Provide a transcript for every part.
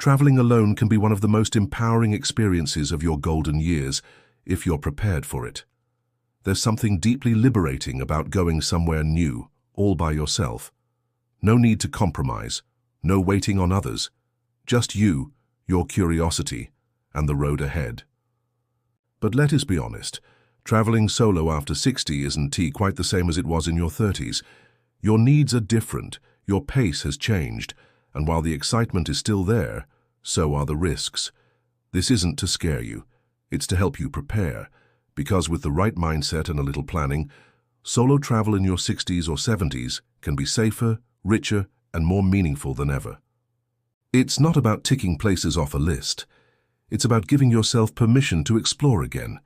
Traveling alone can be one of the most empowering experiences of your golden years, if you're prepared for it. There's something deeply liberating about going somewhere new, all by yourself. No need to compromise, no waiting on others. Just you, your curiosity, and the road ahead. But let us be honest, traveling solo after 60 isn't quite the same as it was in your 30s. Your needs are different, your pace has changed, and while the excitement is still there, so are the risks. This isn't to scare you, it's to help you prepare, because with the right mindset and a little planning, solo travel in your 60s or 70s can be safer, richer, and more meaningful than ever. It's not about ticking places off a list. It's about giving yourself permission to explore again,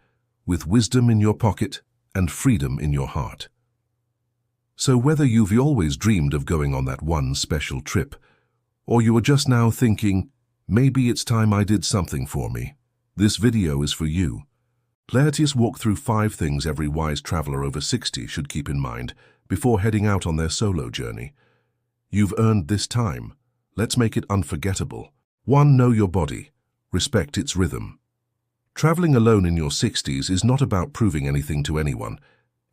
with wisdom in your pocket and freedom in your heart. So whether you've always dreamed of going on that one special trip, or you are just now thinking, maybe it's time I did something for me, this video is for you. Let's walk through 5 things every wise traveler over 60 should keep in mind before heading out on their solo journey. You've earned this time. Let's make it unforgettable. 1. Know your body. Respect its rhythm. Traveling alone in your 60s is not about proving anything to anyone.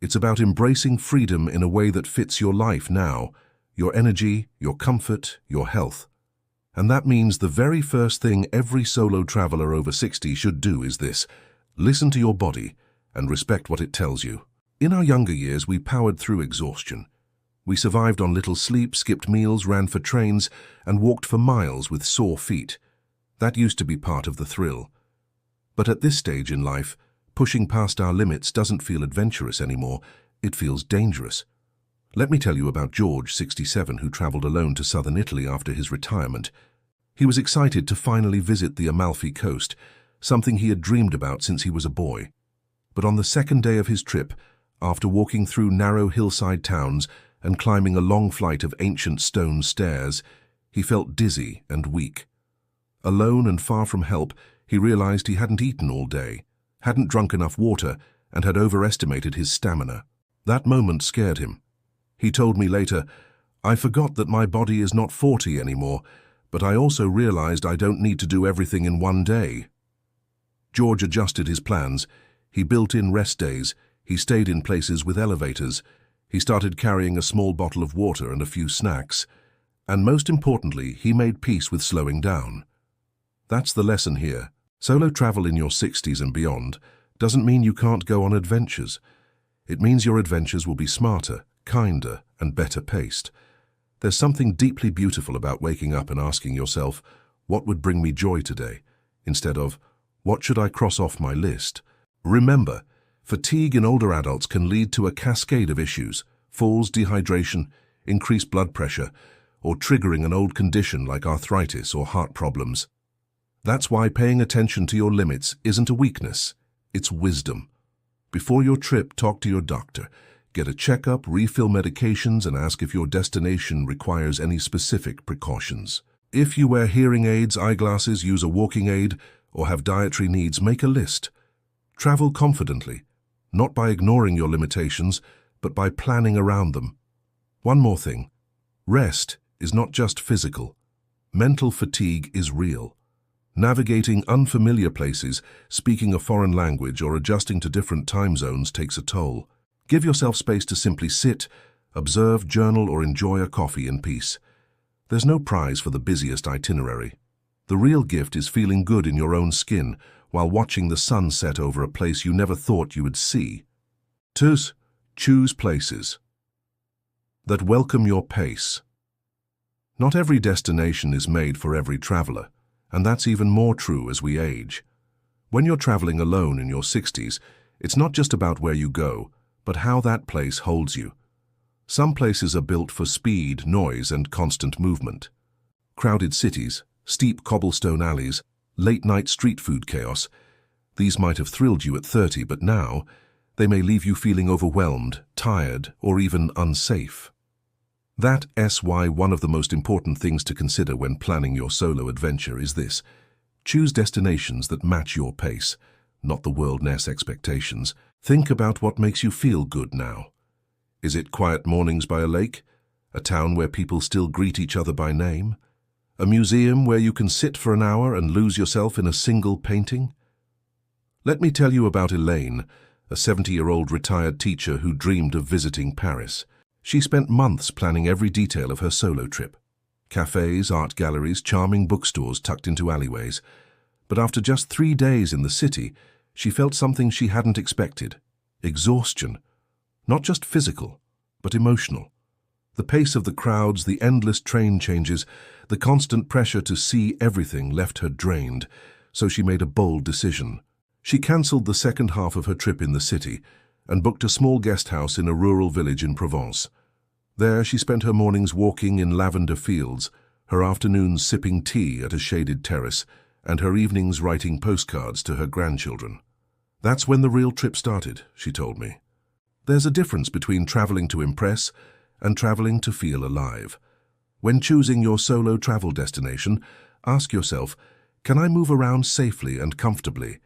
It's about embracing freedom in a way that fits your life now, your energy, your comfort, your health. And that means the very first thing every solo traveler over 60 should do is this: listen to your body and respect what it tells you. In our younger years, we powered through exhaustion. We survived on little sleep, skipped meals, ran for trains, and walked for miles with sore feet. That used to be part of the thrill. But at this stage in life, pushing past our limits doesn't feel adventurous anymore, it feels dangerous. Let me tell you about George, 67, who traveled alone to southern Italy after his retirement. He was excited to finally visit the Amalfi Coast, something he had dreamed about since he was a boy. But on the second day of his trip, after walking through narrow hillside towns and climbing a long flight of ancient stone stairs, he felt dizzy and weak. Alone and far from help, he realized he hadn't eaten all day, hadn't drunk enough water, and had overestimated his stamina. That moment scared him. He told me later, "I forgot that my body is not 40 anymore, but I also realized I don't need to do everything in one day." George adjusted his plans. He built in rest days. He stayed in places with elevators. He started carrying a small bottle of water and a few snacks. And most importantly, he made peace with slowing down. That's the lesson here. Solo travel in your 60s and beyond doesn't mean you can't go on adventures. It means your adventures will be smarter, kinder, and better paced. There's something deeply beautiful about waking up and asking yourself, what would bring me joy today, instead of, what should I cross off my list? Remember, fatigue in older adults can lead to a cascade of issues: falls, dehydration, increased blood pressure, or triggering an old condition like arthritis or heart problems. That's why paying attention to your limits isn't a weakness, it's wisdom. Before your trip, talk to your doctor. Get a checkup, refill medications, and ask if your destination requires any specific precautions. If you wear hearing aids, eyeglasses, use a walking aid, or have dietary needs, make a list. Travel confidently, not by ignoring your limitations, but by planning around them. One more thing. Rest is not just physical. Mental fatigue is real. Navigating unfamiliar places, speaking a foreign language, or adjusting to different time zones takes a toll. Give yourself space to simply sit, observe, journal, or enjoy a coffee in peace. There's no prize for the busiest itinerary. The real gift is feeling good in your own skin while watching the sun set over a place you never thought you would see. 2. Choose places that welcome your pace. Not every destination is made for every traveler, and that's even more true as we age. When you're traveling alone in your 60s, it's not just about where you go, but how that place holds you. Some places are built for speed, noise, and constant movement. Crowded cities, steep cobblestone alleys, late-night street food chaos. These might have thrilled you at 30, but now they may leave you feeling overwhelmed, tired, or even unsafe. That's why one of the most important things to consider when planning your solo adventure is this: choose destinations that match your pace, not the world's expectations. Think about what makes you feel good now. Is it quiet mornings by a lake? A town where people still greet each other by name? A museum where you can sit for an hour and lose yourself in a single painting? Let me tell you about Elaine, a 70-year-old retired teacher who dreamed of visiting Paris. She spent months planning every detail of her solo trip. Cafes, art galleries, charming bookstores tucked into alleyways. But after just 3 days in the city, she felt something she hadn't expected. Exhaustion. Not just physical, but emotional. The pace of the crowds, the endless train changes, the constant pressure to see everything left her drained, so she made a bold decision. She cancelled the second half of her trip in the city and booked a small guest house in a rural village in Provence. There she spent her mornings walking in lavender fields, her afternoons sipping tea at a shaded terrace, and her evenings writing postcards to her grandchildren. That's when the real trip started, she told me. There's a difference between traveling to impress and traveling to feel alive. When choosing your solo travel destination, ask yourself, can I move around safely and comfortably?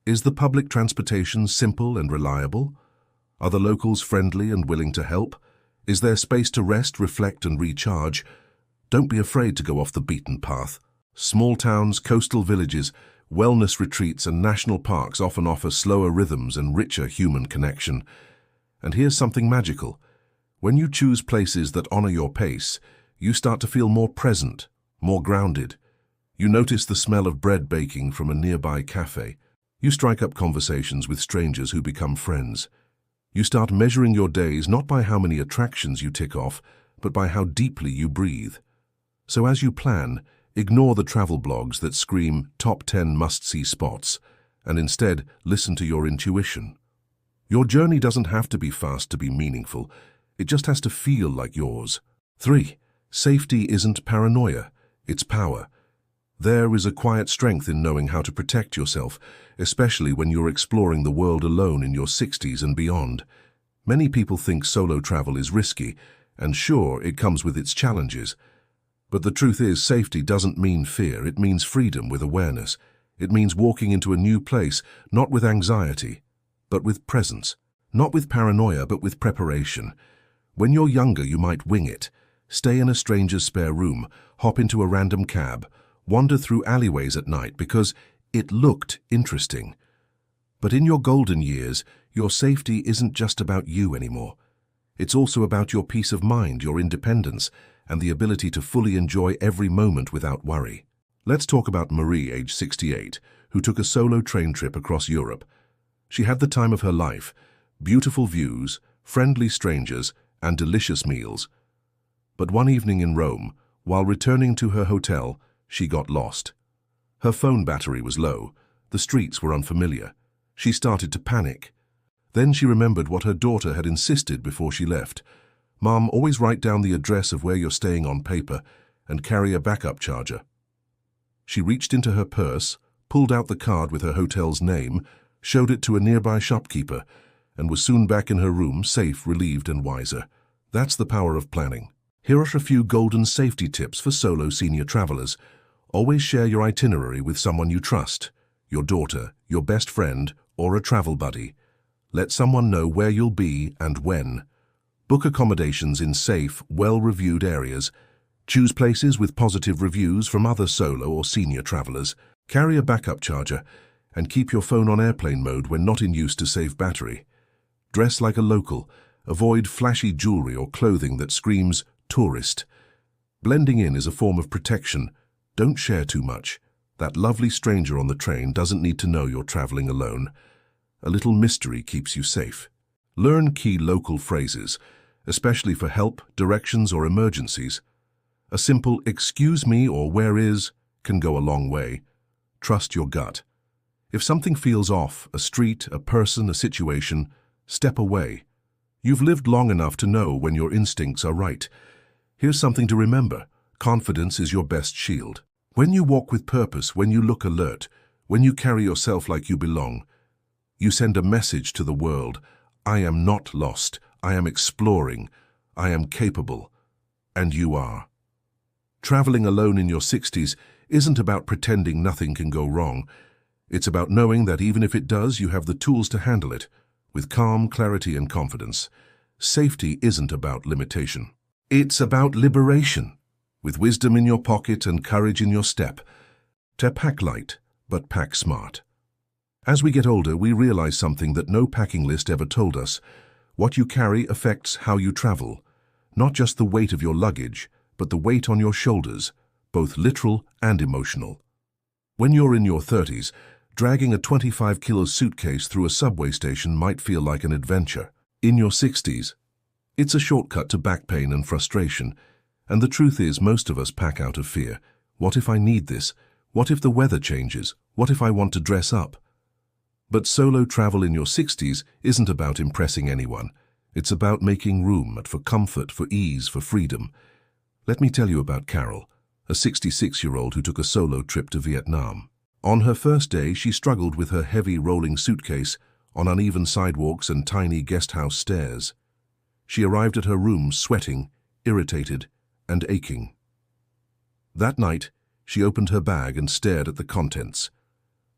Is the public transportation simple and reliable? Are the locals friendly and willing to help? Is there space to rest, reflect, and recharge? Don't be afraid to go off the beaten path. Small towns, coastal villages, wellness retreats, and national parks often offer slower rhythms and richer human connection. And here's something magical. When you choose places that honor your pace, you start to feel more present, more grounded. You notice the smell of bread baking from a nearby cafe. You strike up conversations with strangers who become friends. You start measuring your days not by how many attractions you tick off, but by how deeply you breathe. So as you plan, ignore the travel blogs that scream top 10 must-see spots, and instead listen to your intuition. Your journey doesn't have to be fast to be meaningful. It just has to feel like yours. 3. Safety isn't paranoia, it's power. There is a quiet strength in knowing how to protect yourself, especially when you're exploring the world alone in your 60s and beyond. Many people think solo travel is risky, and sure, it comes with its challenges. But the truth is, safety doesn't mean fear, it means freedom with awareness. It means walking into a new place, not with anxiety, but with presence. Not with paranoia, but with preparation. When you're younger, you might wing it. Stay in a stranger's spare room, hop into a random cab, wander through alleyways at night because it looked interesting. But in your golden years, your safety isn't just about you anymore. It's also about your peace of mind, your independence, and the ability to fully enjoy every moment without worry. Let's talk about Marie, age 68, who took a solo train trip across Europe. She had the time of her life, beautiful views, friendly strangers, and delicious meals. But one evening in Rome, while returning to her hotel, she got lost. Her phone battery was low. The streets were unfamiliar. She started to panic. Then she remembered what her daughter had insisted before she left. Mom, always write down the address of where you're staying on paper and carry a backup charger. She reached into her purse, pulled out the card with her hotel's name, showed it to a nearby shopkeeper, and was soon back in her room, safe, relieved, and wiser. That's the power of planning. Here are a few golden safety tips for solo senior travelers. Always share your itinerary with someone you trust, your daughter, your best friend, or a travel buddy. Let someone know where you'll be and when. Book accommodations in safe, well-reviewed areas. Choose places with positive reviews from other solo or senior travelers. Carry a backup charger and keep your phone on airplane mode when not in use to save battery. Dress like a local. Avoid flashy jewelry or clothing that screams tourist. Blending in is a form of protection. Don't share too much. That lovely stranger on the train doesn't need to know you're traveling alone. A little mystery keeps you safe. Learn key local phrases, especially for help, directions, or emergencies. A simple "excuse me" or "where is" can go a long way. Trust your gut. If something feels off, a street, a person, a situation, step away. You've lived long enough to know when your instincts are right. Here's something to remember. Confidence is your best shield. When you walk with purpose, when you look alert, when you carry yourself like you belong, you send a message to the world. I am not lost. I am exploring. I am capable. And you are. Traveling alone in your 60s isn't about pretending nothing can go wrong. It's about knowing that even if it does, you have the tools to handle it, with calm, clarity, and confidence. Safety isn't about limitation. It's about liberation. with wisdom in your pocket and courage in your step. To pack light, but pack smart. As we get older, we realize something that no packing list ever told us. What you carry affects how you travel. Not just the weight of your luggage, but the weight on your shoulders, both literal and emotional. When you're in your 30s, dragging a 25-kilo suitcase through a subway station might feel like an adventure. In your 60s, it's a shortcut to back pain and frustration. And the truth is, most of us pack out of fear. What if I need this? What if the weather changes? What if I want to dress up? But solo travel in your 60s isn't about impressing anyone. It's about making room for comfort, for ease, for freedom. Let me tell you about Carol, a 66-year-old who took a solo trip to Vietnam. On her first day, she struggled with her heavy rolling suitcase on uneven sidewalks and tiny guest house stairs. She arrived at her room sweating, irritated, and aching. That night, she opened her bag and stared at the contents.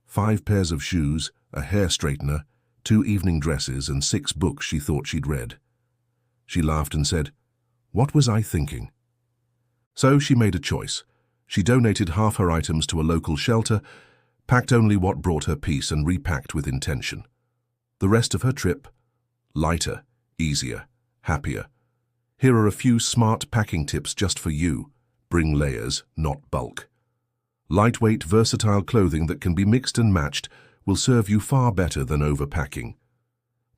5 pairs of shoes, a hair straightener, 2 evening dresses, and 6 books she thought she'd read. She laughed and said, "What was I thinking?" So she made a choice. She donated half her items to a local shelter, packed only what brought her peace, and repacked with intention. The rest of her trip, lighter, easier, happier. Here are a few smart packing tips just for you. Bring layers, not bulk. Lightweight, versatile clothing that can be mixed and matched will serve you far better than overpacking.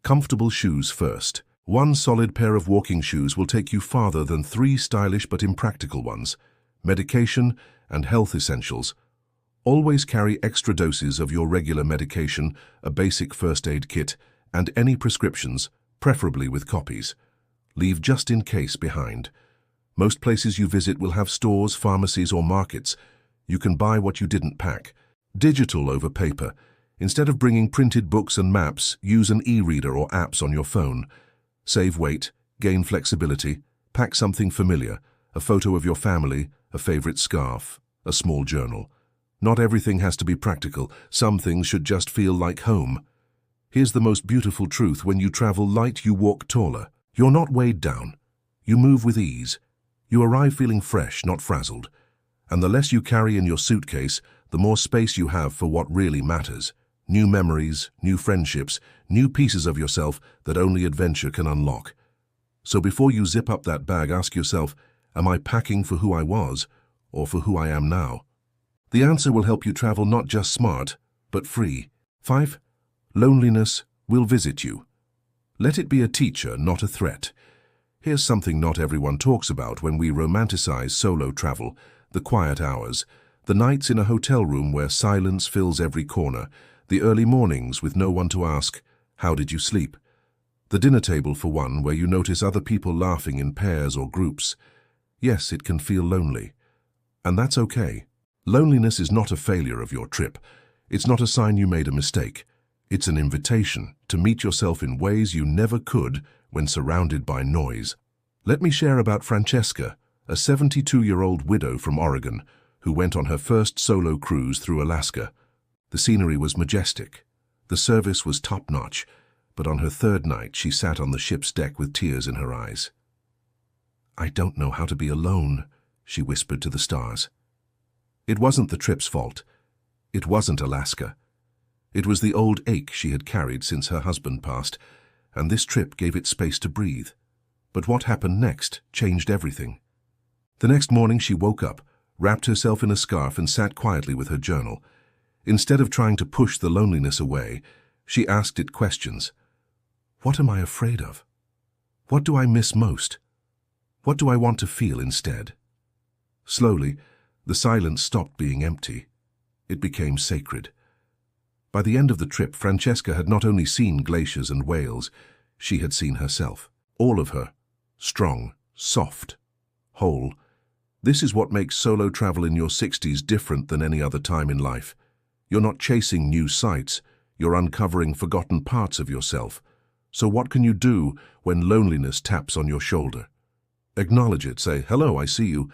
Comfortable shoes first. 1 solid pair of walking shoes will take you farther than 3 stylish but impractical ones. Medication and health essentials. Always carry extra doses of your regular medication, a basic first aid kit, and any prescriptions, preferably with copies. Leave just in case behind. Most places you visit will have stores, pharmacies, or markets. You can buy what you didn't pack. Digital over paper. Instead of bringing printed books and maps, use an e-reader or apps on your phone. Save weight, gain flexibility, pack something familiar, a photo of your family, a favorite scarf, a small journal. Not everything has to be practical. Some things should just feel like home. Here's the most beautiful truth: when you travel light, you walk taller. You're not weighed down. You move with ease. You arrive feeling fresh, not frazzled. And the less you carry in your suitcase, the more space you have for what really matters. New memories, new friendships, new pieces of yourself that only adventure can unlock. So before you zip up that bag, ask yourself, am I packing for who I was or for who I am now? The answer will help you travel not just smart, but free. 5. Loneliness will visit you. Let it be a teacher, not a threat. Here's something not everyone talks about when we romanticize solo travel: the quiet hours, the nights in a hotel room where silence fills every corner, the early mornings with no one to ask, "How did you sleep?" The dinner table, for one, where you notice other people laughing in pairs or groups. Yes, it can feel lonely. And that's okay. Loneliness is not a failure of your trip. It's not a sign you made a mistake. It's an invitation to meet yourself in ways you never could when surrounded by noise. Let me share about Francesca, a 72-year-old widow from Oregon who went on her first solo cruise through Alaska. The scenery was majestic. The service was top-notch, but on her 3rd night she sat on the ship's deck with tears in her eyes. "I don't know how to be alone," she whispered to the stars. It wasn't the trip's fault. It wasn't Alaska. It was the old ache she had carried since her husband passed, and this trip gave it space to breathe. But what happened next changed everything. The next morning she woke up, wrapped herself in a scarf, and sat quietly with her journal. Instead of trying to push the loneliness away, she asked it questions. What am I afraid of? What do I miss most? What do I want to feel instead? Slowly, the silence stopped being empty. It became sacred. By the end of the trip, Francesca had not only seen glaciers and whales, she had seen herself. All of her. Strong, soft, whole. This is what makes solo travel in your 60s different than any other time in life. You're not chasing new sights. You're uncovering forgotten parts of yourself. So what can you do when loneliness taps on your shoulder? Acknowledge it. Say, "Hello, I see you."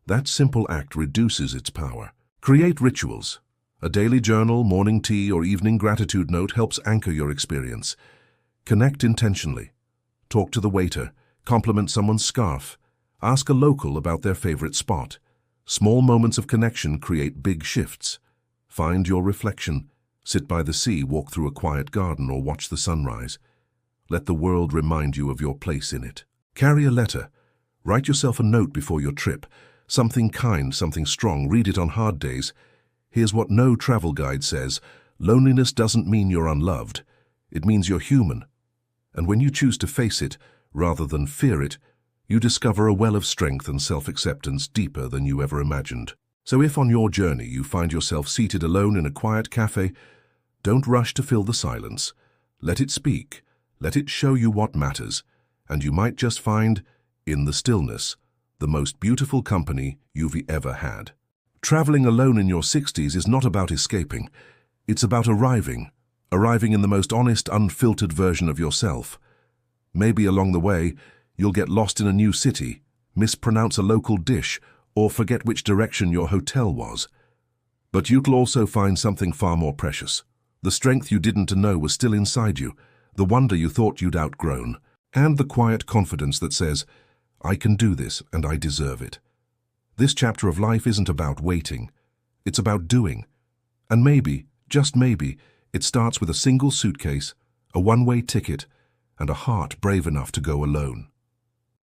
That simple act reduces its power. Create rituals. A daily journal, morning tea, or evening gratitude note helps anchor your experience. Connect intentionally. Talk to the waiter. Compliment someone's scarf. Ask a local about their favorite spot. Small moments of connection create big shifts. Find your reflection. Sit by the sea, walk through a quiet garden, or watch the sunrise. Let the world remind you of your place in it. Carry a letter. Write yourself a note before your trip. Something kind, something strong. Read it on hard days. Here's what no travel guide says. Loneliness doesn't mean you're unloved. It means you're human. And when you choose to face it, rather than fear it, you discover a well of strength and self-acceptance deeper than you ever imagined. So if on your journey you find yourself seated alone in a quiet cafe, don't rush to fill the silence. Let it speak. Let it show you what matters. And you might just find, in the stillness, the most beautiful company you've ever had. Traveling alone in your 60s is not about escaping. It's about arriving in the most honest, unfiltered version of yourself. Maybe along the way, you'll get lost in a new city, mispronounce a local dish, or forget which direction your hotel was. But you'll also find something far more precious. The strength you didn't know was still inside you, the wonder you thought you'd outgrown, and the quiet confidence that says, I can do this and I deserve it. This chapter of life isn't about waiting. It's about doing. And maybe, just maybe, it starts with a single suitcase, a one-way ticket, and a heart brave enough to go alone.